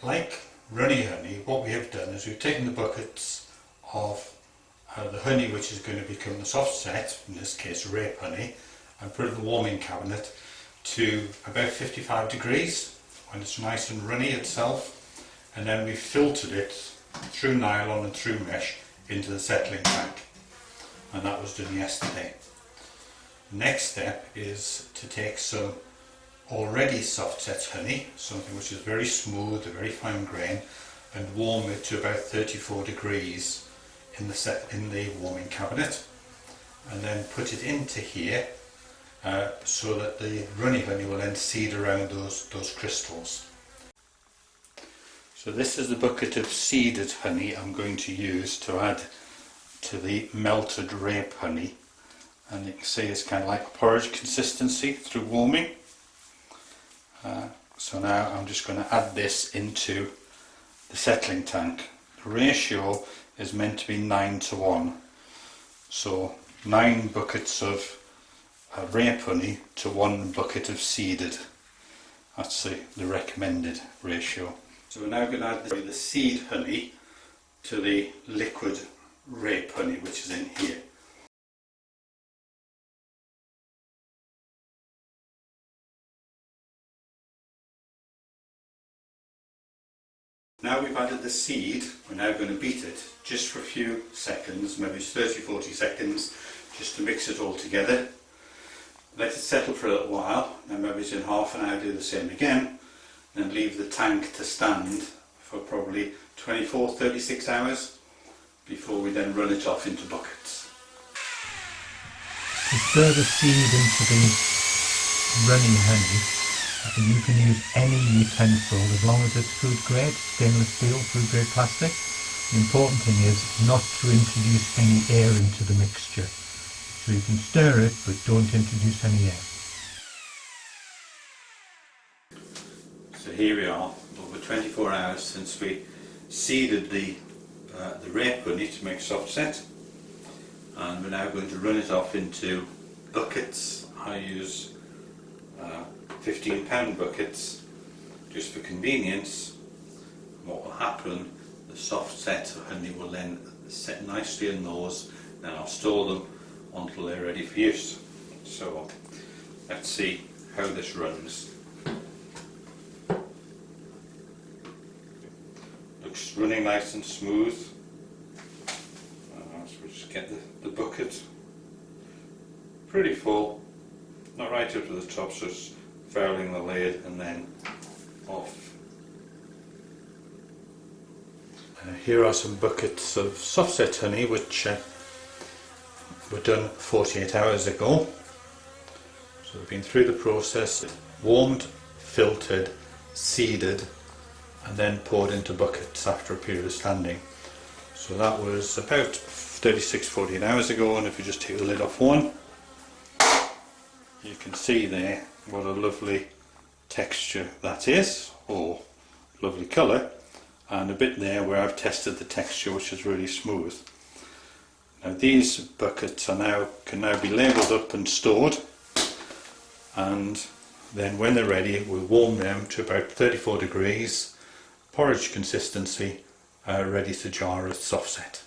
like runny honey, what we have done is we've taken the buckets of the honey which is going to become the soft set, in this case rape honey, and put it in the warming cabinet to about 55 degrees when it's nice and runny itself, and then we've filtered it through nylon and through mesh into the settling tank, and that was done yesterday. Next step is to take some already soft set honey, something which is very smooth, a very fine grain, and warm it to about 34 degrees in the warming cabinet, and then put it into here so that the runny honey will then seed around those crystals. So this is the bucket of seeded honey I'm going to use to add to the melted rape honey, and you can see it's kind of like porridge consistency through warming. So now I'm just going to add this into the settling tank. The ratio is meant to be 9:1, so 9 buckets of rape honey to 1 bucket of seeded. That's the recommended ratio. So we're now going to add the seed honey to the liquid rape honey which is in here. Now we've added the seed, we're now going to beat it just for a few seconds, maybe 30-40 seconds, just to mix it all together. Let it settle for a little while, then maybe in half an hour do the same again, and then leave the tank to stand for probably 24-36 hours before we then run it off into buckets. To stir the seed into the running honey, you can use any utensil as long as it's food grade, stainless steel, food grade plastic. The important thing is not to introduce any air into the mixture. So you can stir it, but don't introduce any air. So here we are, over 24 hours since we seeded the rape honey to make soft set, and we're now going to run it off into buckets. I use 15-pound buckets just for convenience. What will happen, the soft set of honey will then set nicely in those, then I'll store them until they're ready for use. So let's see how this runs. Looks running nice and smooth. So we'll just get the bucket pretty full, not right up to the top, so it's fouling the lid and then off. Here are some buckets of soft set honey which were done 48 hours ago. So we've been through the process, warmed, filtered, seeded, and then poured into buckets after a period of standing. So that was about 36-48 hours ago, and if you just take the lid off one, you can see there what a lovely texture that is, or lovely colour, and a bit there where I've tested the texture, which is really smooth. Now these buckets can now be labelled up and stored, and then when they're ready we'll warm them to about 34 degrees, porridge consistency, ready to jar as soft set.